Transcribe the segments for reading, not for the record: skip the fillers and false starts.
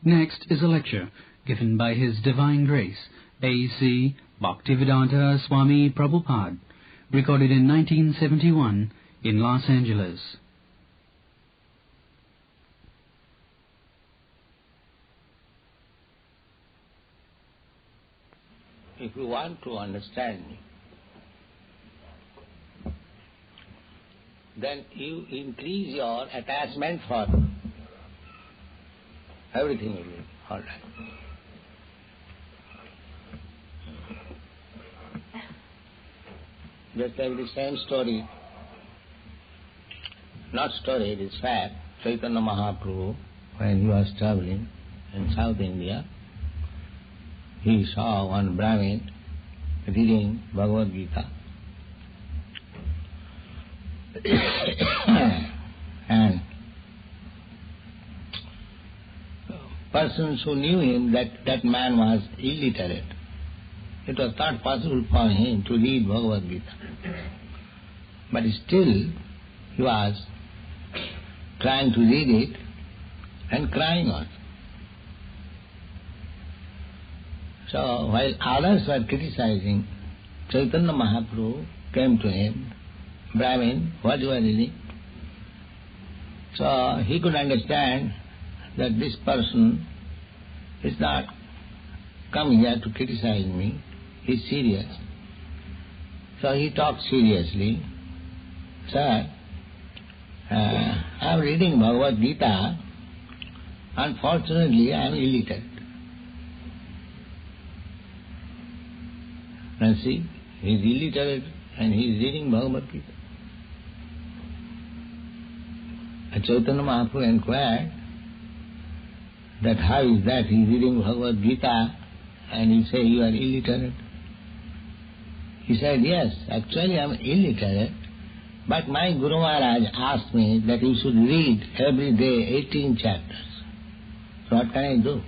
Next is a lecture given by His Divine Grace, A.C. Bhaktivedanta Swami Prabhupada, recorded in 1971 in Los Angeles. If you want to understand me, then you increase your attachment for me. Everything will be all right. Just like the same story, not story, it is fact. Chaitanya Mahaprabhu, when he was traveling in South India, he saw one Brahmin reading Bhagavad Gita. And persons who knew him, that man was illiterate. It was not possible for him to read Bhagavad Gita. But still he was trying to read it and crying also. So while others were criticizing, Chaitanya Mahaprabhu came to him, Brahmin, what you are reading? So he could understand that this person is not come here to criticize me, he is serious. So he talked seriously. Sir, I am reading Bhagavad Gita. Unfortunately, I am illiterate. And see, he is illiterate and he is reading Bhagavad Gita. And Chaitanya Mahaprabhu inquired that how is that he is reading Bhagavad Gita and you say you are illiterate? He said, yes, actually I am illiterate, but my Guru Maharaj asked me that you should read every day 18 chapters. So what can I do?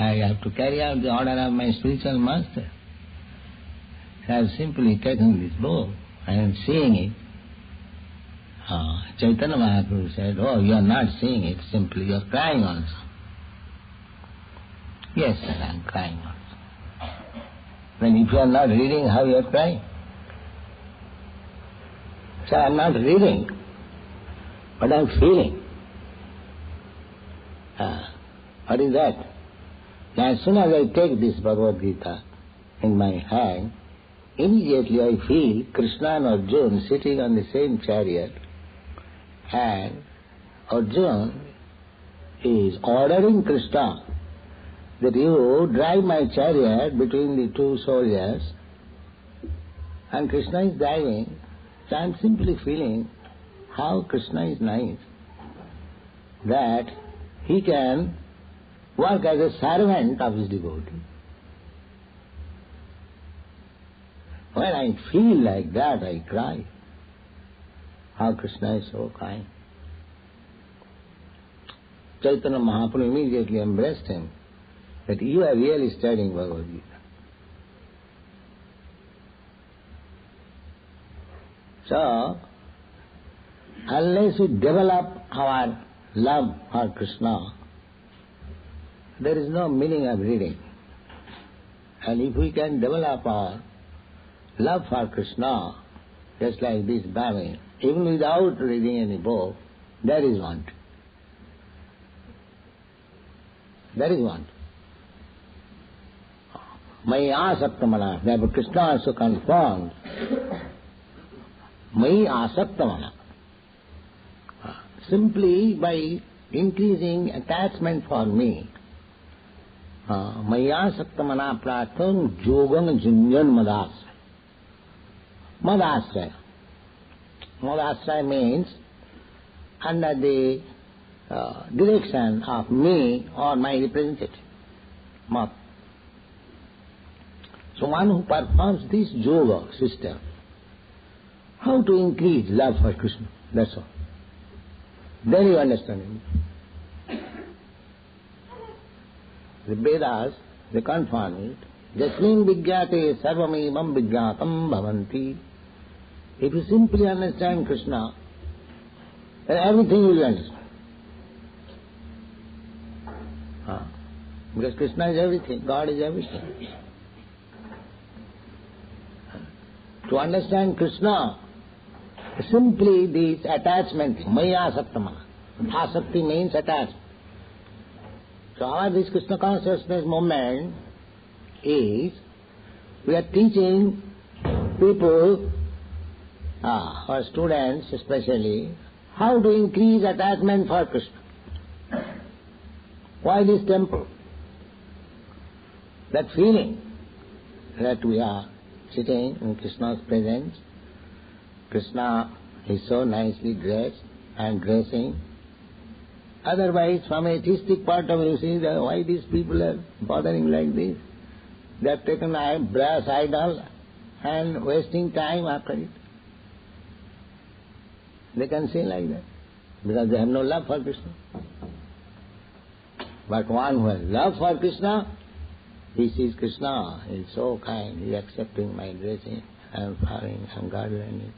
I have to carry out the order of my spiritual master. So I have simply taken this book and seeing it. Chaitanya Mahaprabhu said, oh, you are not seeing it simply, you are crying also. Yes, sir, I am crying also. Then if you are not reading, how you are crying? So I am not reading, but I am feeling. What is that? Now as soon as I take this Bhagavad Gita in my hand, immediately I feel Krishna and Arjuna sitting on the same chariot, and Arjuna is ordering Krishna that you drive my chariot between the two soldiers, and Krishna is driving. So I am simply feeling how Krishna is nice, that he can work as a servant of his devotee. When I feel like that, I cry. How Krishna is so kind. Chaitanya Mahaprabhu immediately embraced him, that you are really studying Bhagavad Gita. So, unless we develop our love for Krishna, there is no meaning of reading. And if we can develop our love for Krishna, just like this Brahmin, even without reading any book, there is want. There is want. Mai asaktamana, therefore Krishna also confirmed, Mai asaktamana. Simply by increasing attachment for me, Maya Saktamana Pratham Jogam Junjan Madasraya. Madasraya. Madasraya means under the direction of me or my representative. Mad. So one who performs this yoga system, how to increase love for Krishna, that's all. Then you understand him. The Vedas, they confirm it. Jasmin vigyate sarvamimam vigyatam bhavanti. If you simply understand Krishna, then everything you will understand. Because Krishna is everything, God is everything. To understand Krishna, simply this attachment, maya saktama. Asakti means attachment. So our this Krishna consciousness movement is, we are teaching people, or students especially, how to increase attachment for Krishna. Why this temple? That feeling that we are sitting in Krishna's presence, Krishna is so nicely dressed and dressing. Otherwise, from a atheistic point of view, see why these people are bothering like this. They have taken a brass idol and wasting time after it. They can say like that, because they have no love for Krishna. But one who has love for Krishna, he sees Krishna, he is so kind, he is accepting my dressing, I am following, I am garlanding.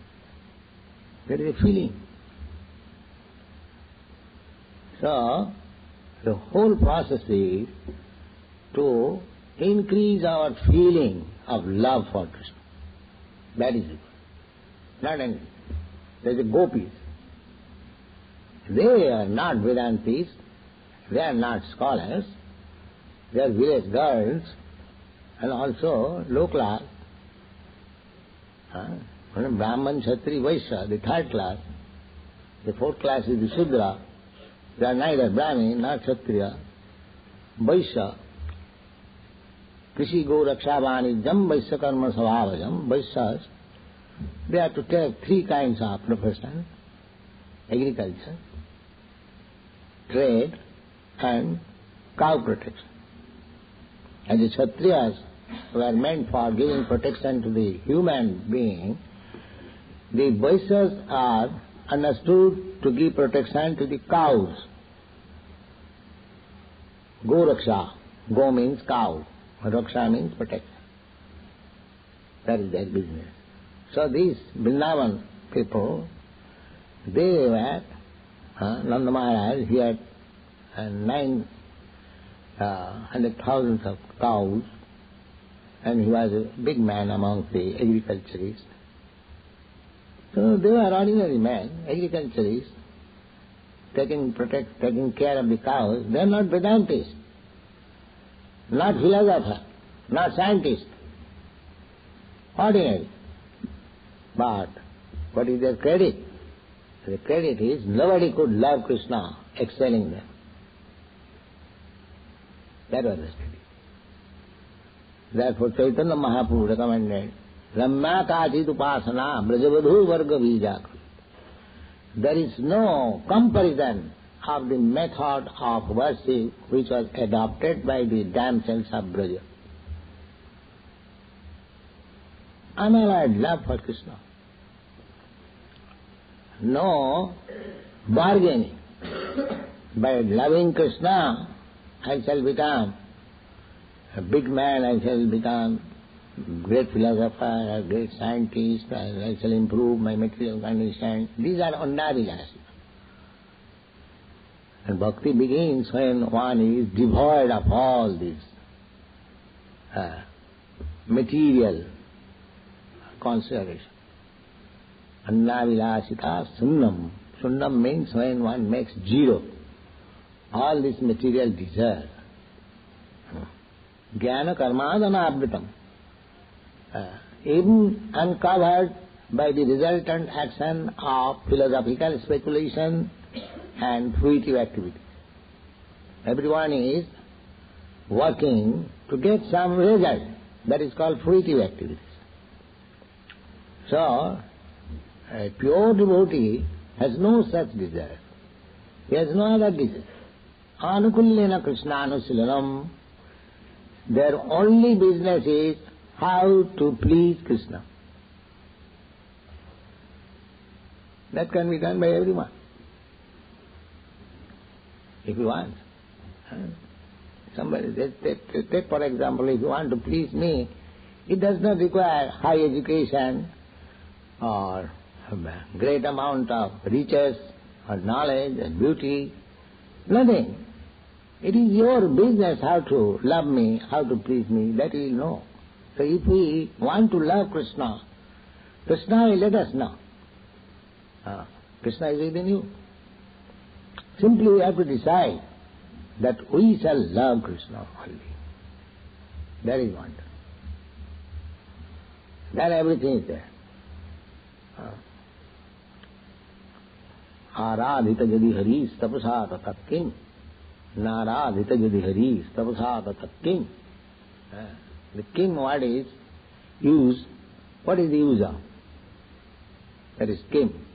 There is a feeling. So, the whole process is to increase our feeling of love for Krishna. That is it. Not anything. There is a gopis. They are not Vedantis, they are not scholars, they are village girls and also low class. Brahman, Kshatri, Vaishya, the third class. The fourth class is the Shudra. They are neither Brahmin nor Kshatriya. Vaishya. Krishi go rakshavani jam Vaishya karma savavajam. Vaishyas, they have to take three kinds of profession: agriculture, trade and cow protection. And the Kshatriyas were meant for giving protection to the human being. The Vaishyas are understood to give protection to the cows. Go raksha. Go means cow. Raksha means protection. That is their business. So these Vrindavan people, they were, Nanda Maharaj, he had 900,000 of cows, and he was a big man among the agriculturists. So they were ordinary men, agriculturists, taking care of the cows. They are not Vedantists, not philosophers, not scientists, ordinary. But what is their credit? The credit is nobody could love Krishna excelling them. That was the credit. Therefore Chaitanya Mahaprabhu recommended Ramya Kachit Upasana Brajavadhu Varga Vijak. There is no comparison of the method of worship which was adopted by the damsels of Braja. Unalloyed love for Krishna. No bargaining. By loving Krishna, I shall become a big man, I shall become great philosopher, a great scientist, I shall improve my material condition. These are undavilas. And bhakti begins when one is devoid of all this material consideration. Annavilasita sunnam. Sunnam means when one makes zero all this material desire. Jnana karmadana abhitam. Even uncovered by the resultant action of philosophical speculation and fruitive activity. Everyone is working to get some result. That is called fruitive activities. So, a pure devotee has no such desire. He has no other desire. Anukullena Krishnaanusilanam. Their only business is how to please Krishna. That can be done by everyone, if you want. Somebody, take for example, if you want to please me, it does not require high education or great amount of riches. or knowledge or beauty. Nothing. It is your business how to love me, how to please me, that we know. So if we want to love Krishna, Krishna will let us know. Krishna is within you. Simply we have to decide that we shall love Krishna only. That is one. Then everything is there. Aradhita jadi haris tapasa tatat kim. Naradhita jadi haris tapasa tatat kim. The kim word is use. What is the use of? That is kim.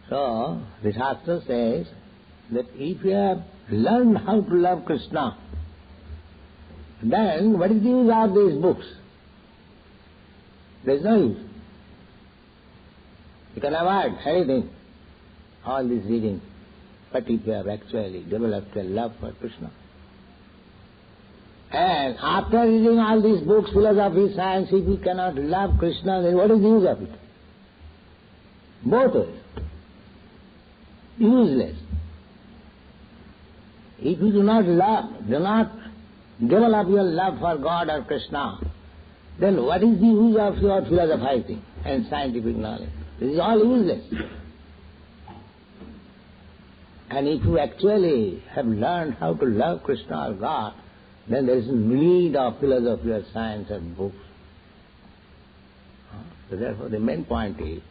So the Shastra says that if you have learned how to love Krishna, then what is the use of these books? There is no use. You can avoid anything, all this reading. But if you have actually developed a love for Krishna, and after reading all these books, philosophy, science, if you cannot love Krishna, then what is the use of it? Both ways. Useless. If you do not develop your love for God or Krishna, then what is the use of your philosophizing and scientific knowledge? This is all useless. And if you actually have learned how to love Krishna or God, then there is no need of philosophy or science and books. So therefore the main point is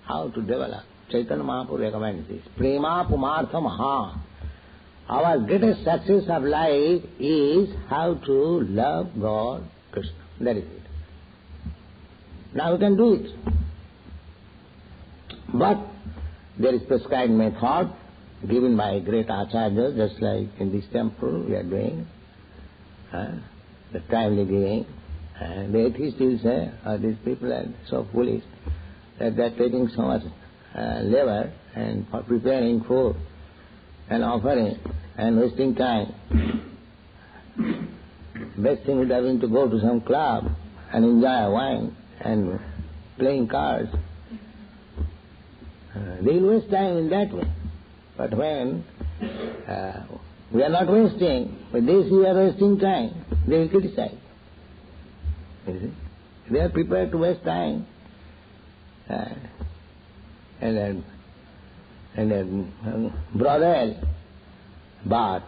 how to develop. Chaitanya Mahaprabhu recommends this. Prema pumartha maha. Our greatest success of life is how to love God, Krishna. That is it. Now we can do it. But there is prescribed method given by great acharyas, just like in this temple we are doing. The timely giving. And the atheists will say, these people are so foolish that they are taking so much labor and for preparing food and offering and wasting time. Best thing would have been to go to some club and enjoy a wine and playing cards. They will waste time in that way. But when we are not wasting, with this we are wasting time, they will criticize. You see? They are prepared to waste time. And then brothel. But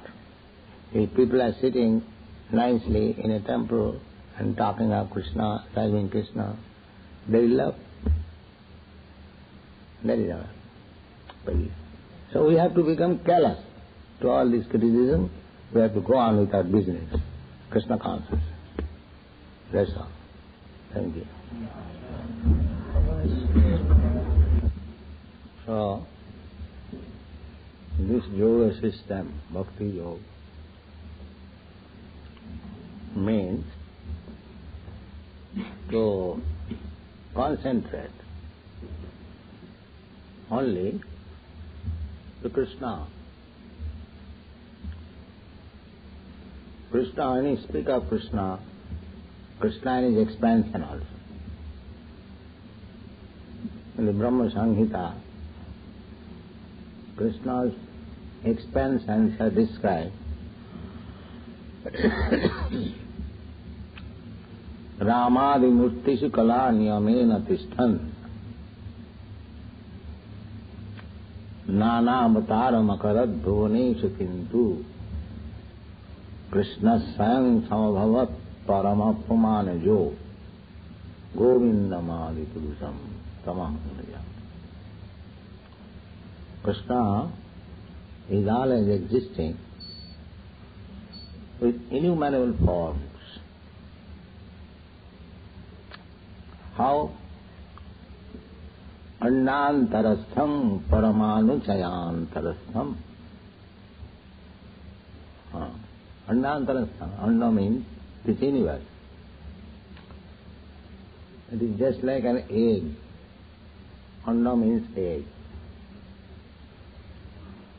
if people are sitting nicely in a temple and talking of Krishna, serving Krishna, they will love. That is our belief. So we have to become callous to all this criticism. We have to go on with our business. Krishna consciousness. That's all. Thank you. So, this yoga system, Bhakti Yoga, means to concentrate only to Krishna. Krishna, when you speak of Krishna, Krishna is expansion also. In the Brahma Samhita, Krishna's expansions are described. Ramadi murtishu kala niyamena tishthan nana avataram akarad bhuvaneshu kintu Krishna sayam samabhavat paramapamanajo govindamadi purusam tamahaya. Krishna is always existing with innumerable forms. How? Annantarastham paramanuchayantarastham. Annantarastham. Anna means this universe. It is just like an egg. Anna means egg.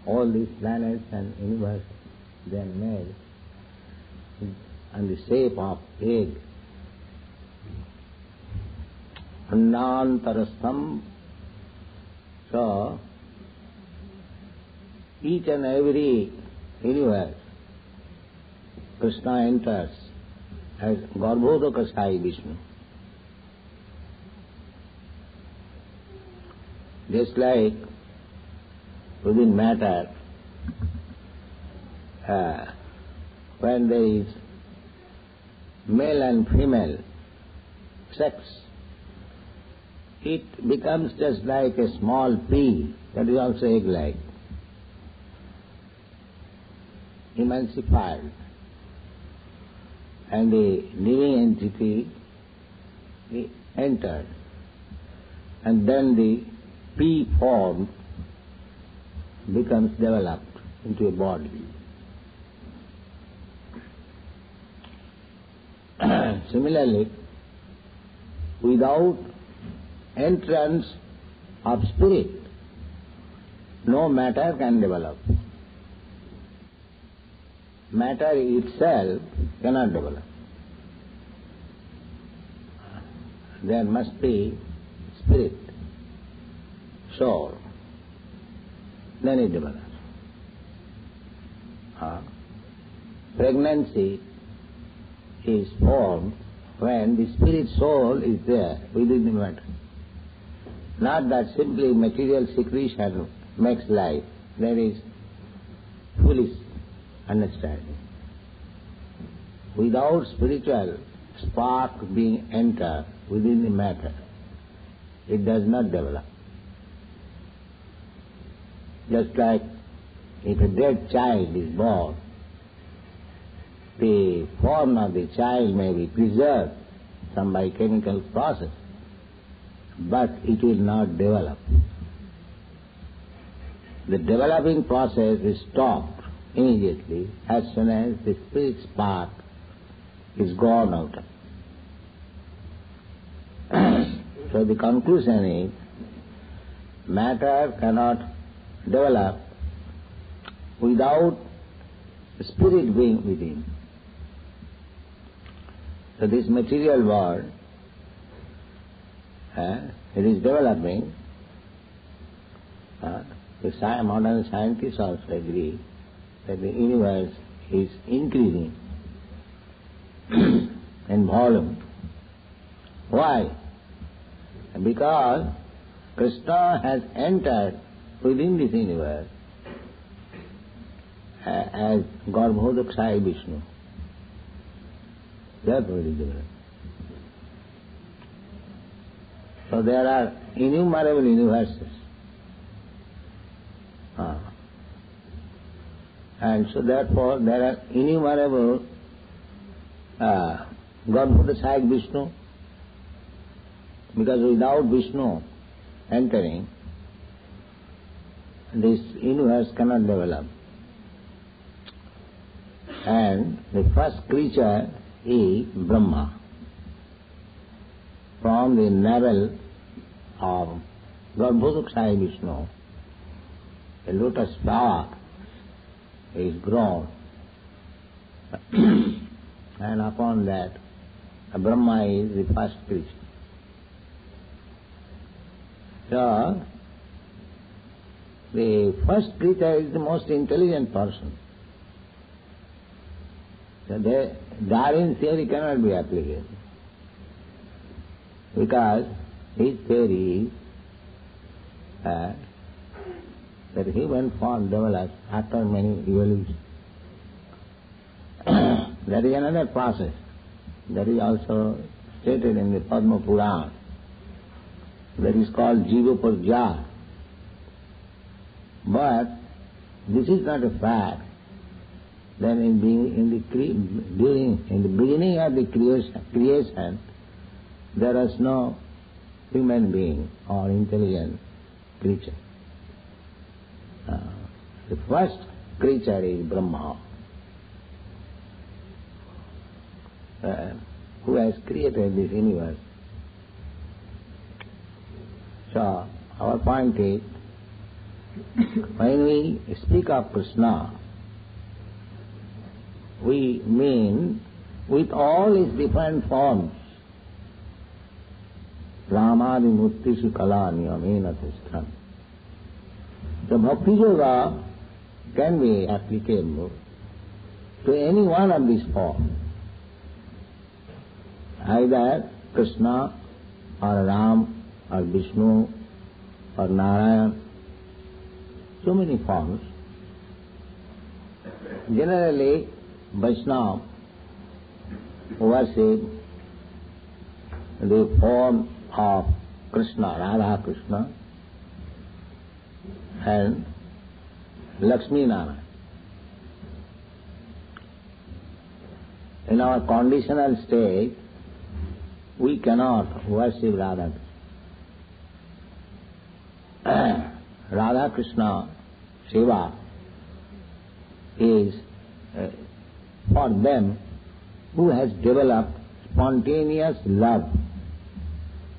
All these planets and universe, they are made in the shape of egg. Annantarastham So, each and every universe, Krishna enters as Garbhodaka Sai Vishnu. Just like within matter, when there is male and female sex, it becomes just like a small pea, that is also egg-like, emulsified, and the living entity entered, and then the pea form becomes developed into a body. Similarly, without entrance of spirit, no matter can develop. Matter itself cannot develop. There must be spirit, soul, then it develops. Pregnancy is formed when the spirit soul is there within the matter. Not that simply material secretion makes life. That is foolish understanding. Without spiritual spark being entered within the matter, it does not develop. Just like if a dead child is born, the form of the child may be preserved, some by chemical process, but it will not develop. The developing process is stopped immediately as soon as the spirit spark is gone out. So the conclusion is, matter cannot develop without spirit being within. So this material world, it is developing. The modern scientists also agree that the universe is increasing in volume. Why? Because Krishna has entered within this universe as Garbhodaka Sai Vishnu. Therefore it is developed. So there are innumerable universes. And so therefore there are innumerable Garbhodaka Sai Vishnu, because without Vishnu entering, this universe cannot develop. And the first creature is Brahma. From the navel of Garbhodaka Sai Vishnu, a lotus flower is grown, and upon that Brahma is the first creature. So, the first creature is the most intelligent person. So Darwin's theory cannot be applicable, because his theory is that human form develops after many evolutions. That is another process. That is also stated in the Padma Purana. That is called Jiva Purja. But this is not a fact. Then in the beginning of the creation, there was no human being or intelligent creature. The first creature is Brahma, who has created this universe. So, our point is, when we speak of Krishna, we mean with all its different forms. Ramadi Murtishu Kala Niyamena Tishtham. The Bhakti Yoga can be applicable to any one of these four. Either Krishna or Ram or Vishnu or Narayan. So many forms. Generally, Vaishnava worship the form of Krishna, Radha Krishna, and Lakshmi Narayan. In our conditional state, we cannot worship Radha. Radha Krishna Shiva is for them who has developed spontaneous love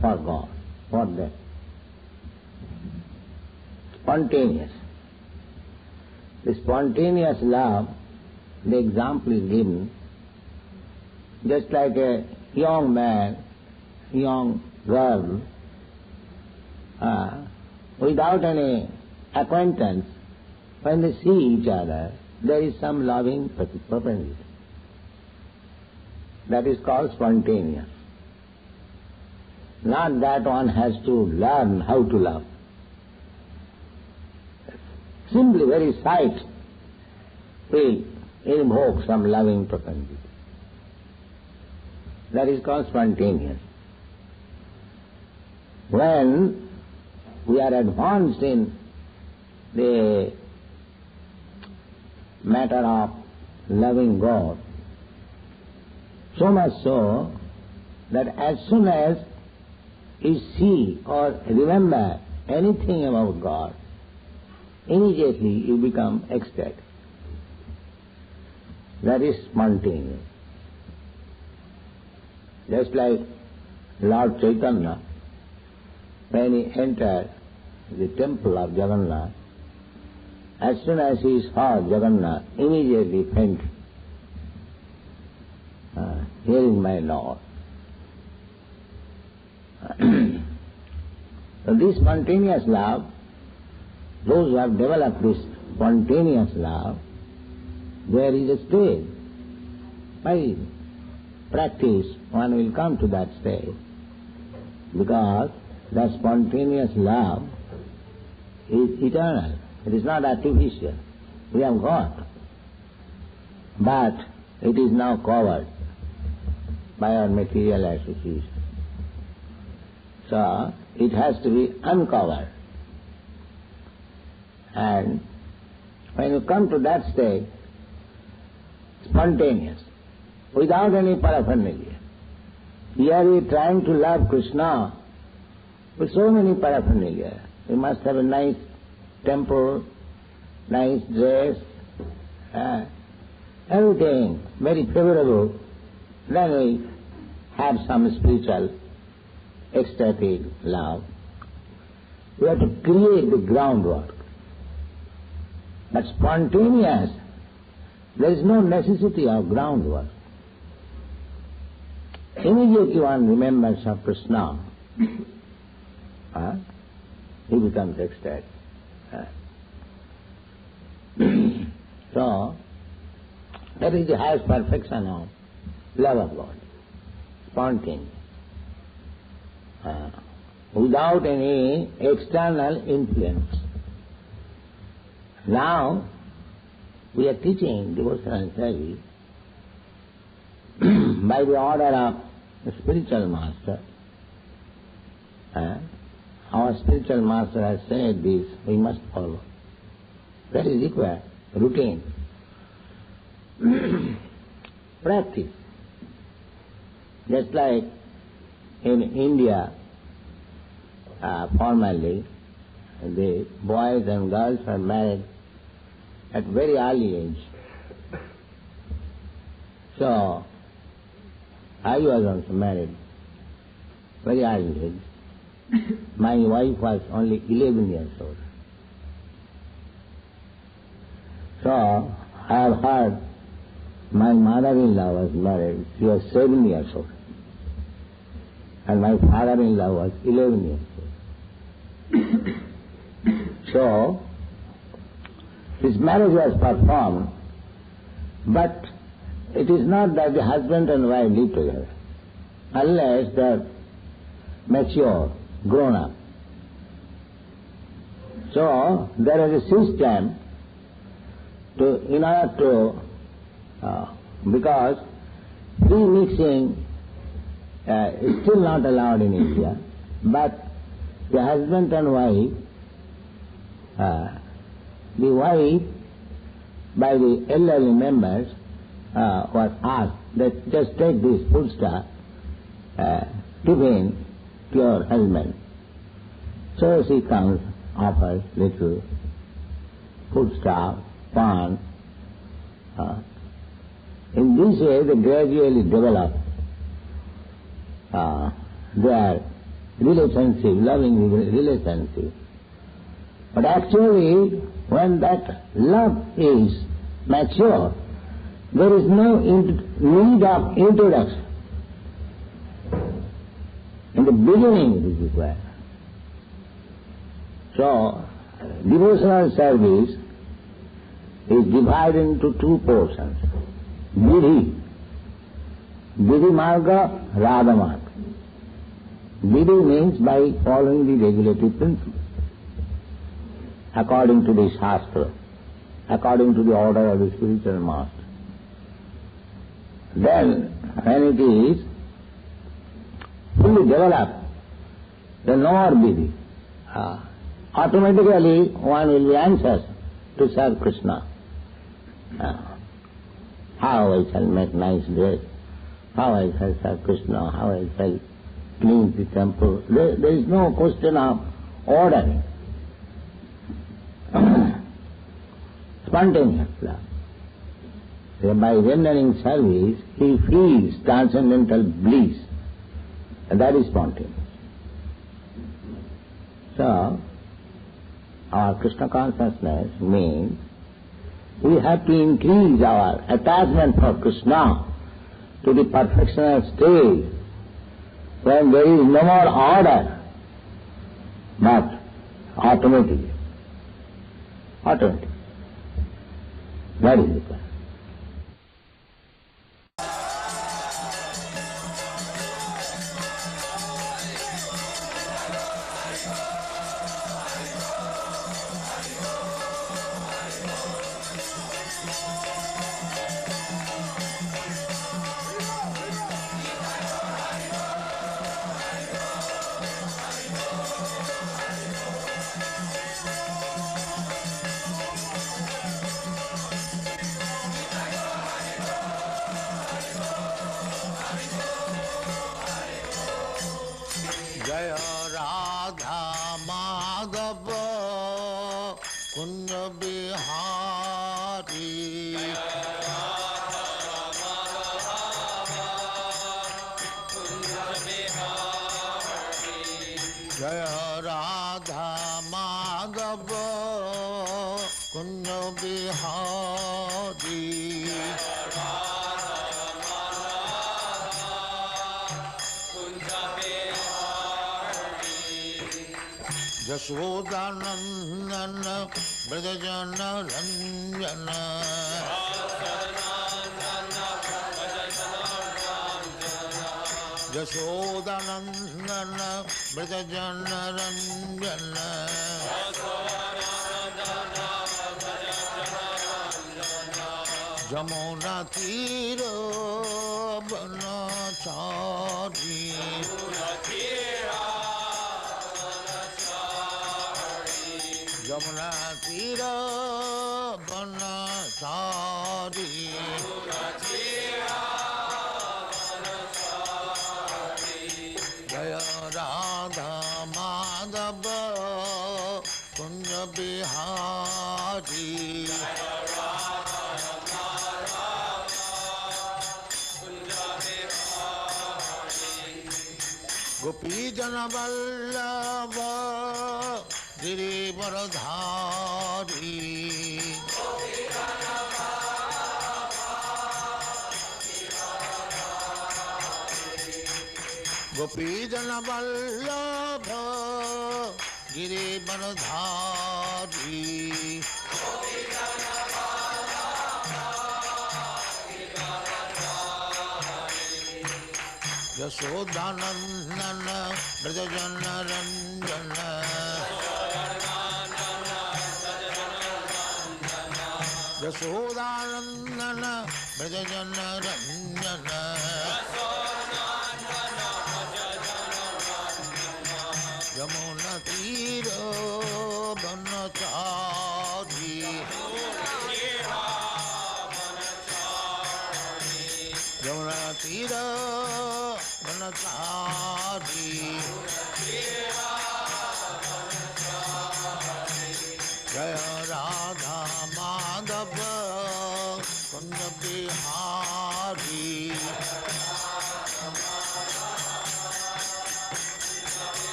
for God, for them. Spontaneous. The spontaneous love, the example is given, just like a young man, young girl, without any acquaintance, when they see each other, there is some loving propensity. That is called spontaneous. Not that one has to learn how to love. Simply very sight will invoke some loving propensity. That is called spontaneous. When we are advanced in the matter of loving God, so much so that as soon as you see or remember anything about God, immediately you become ecstatic. That is spontaneous. Just like Lord Chaitanya, when he entered the temple of Jagannath, as soon as he saw Jagannath, immediately fainted. Here is my Lord. So this spontaneous love, those who have developed this spontaneous love, there is a stage. By practice, one will come to that stage, because that spontaneous love is eternal. It is not artificial. We have got. But it is now covered by our material association. So it has to be uncovered. And when you come to that state, spontaneous, without any paraphernalia. Here we are trying to love Krishna with so many paraphernalia. We must have a nice temple, nice dress, everything very favorable. Then we have some spiritual, ecstatic love. We have to create the groundwork. But spontaneous, there is no necessity of groundwork. Immediately one remembers of Krishna, he becomes ecstatic. So, that is the highest perfection of love of God, spontaneous, without any external influence. Now, we are teaching devotional service by the order of the spiritual master. Our spiritual master has said this, we must follow. That is required, routine. Practice. Just like in India, formerly, the boys and girls are married at very early age. So, I was also married very early age. My wife was only 11 years old. So, I have heard my mother-in-law was married, she was 7 years old. And my father-in-law was 11 years old. So, This marriage was performed, but it is not that the husband and wife live together, unless they are mature, grown up. So there is a system in order to, because pre-mixing is still not allowed in India, but the husband and wife, the wife by the elderly members was asked that just take this foodstuff, tiffin to your husband. So she comes, offers little foodstuff, pan. In this way they gradually develop their relationship, loving relationship. But actually, when that love is mature, there is no need of introduction. In the beginning it is required. So, devotional service is divided into two portions. Vidhi Marga, Radha Marga. Vidhi means by following the regulative principles, according to the Shastra, according to the order of the spiritual master. Then, when it is fully developed, then no more Vidhi. Automatically one will be anxious to serve Krishna. How I shall make nice dress, how I shall serve Krishna, how I shall clean the temple. There is no question of ordering. Spontaneous love. By rendering service, he feels transcendental bliss, and that is spontaneous. So, our Krishna consciousness means we have to increase our attachment for Krishna to the perfectional stage when there is no more order, but automatically. That is it. Jashodanandana Bradajana Ranjana Jashodanandana Bradajana Ranjana Jamuna Tira Banachari Jamuna Tira Banachari Jaya Radha Madhava Kunja Bihari Gopi Jana Vallabha Giri Varadhari Gopi Jana Vallabha Giri Varadhari Yasodhanandana Brajajana Ranjana Yasodhanandana Brajajana Ranjana Yamuna Tira Banachari Yamuna Tira Banachari Jaya Radha Madhava Kunda Bihari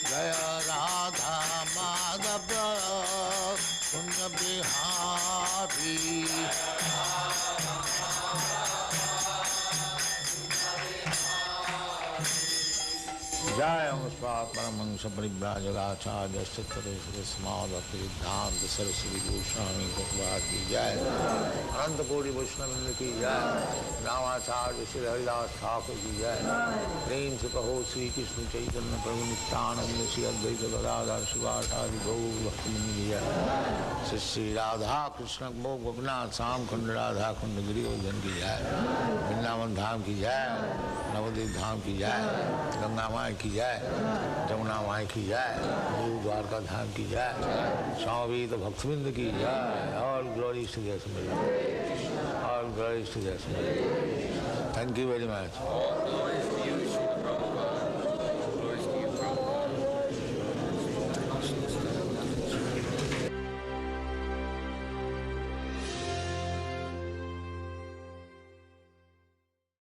Jaya Radha Madhava Kunda Bihari Jaya Muspat Paramahansa Paribhrajagacharya Sattvaresvara Smadhakti Saraswati Goswami Prabhupada ki Jai Ananta Koti Vaishnavindra ki Jai Ramacharya Shri Haridas Thakur ki Jai Prem se kaho Sri Krishna Chaitanya Prabhu Nityananda Shri Advaita Gadadhar Shivasari Gaur Bhaktamani ki Jai Shri Radha Krishna Mokh Gopinath Sam Khand Radha Khand Giri Govardhan ki Jai Vrindavan Dham ki Jai Navadvip Dham ki Jai Ganga Mai की जाए जमुना माई की जाए गुरु द्वारका धाम की जाए स्वामी तो भक्तविंद की जाए और ग्लोरी टू देयर समझ और ग्लोरी टू देयर समझ थैंक यू वेरी मच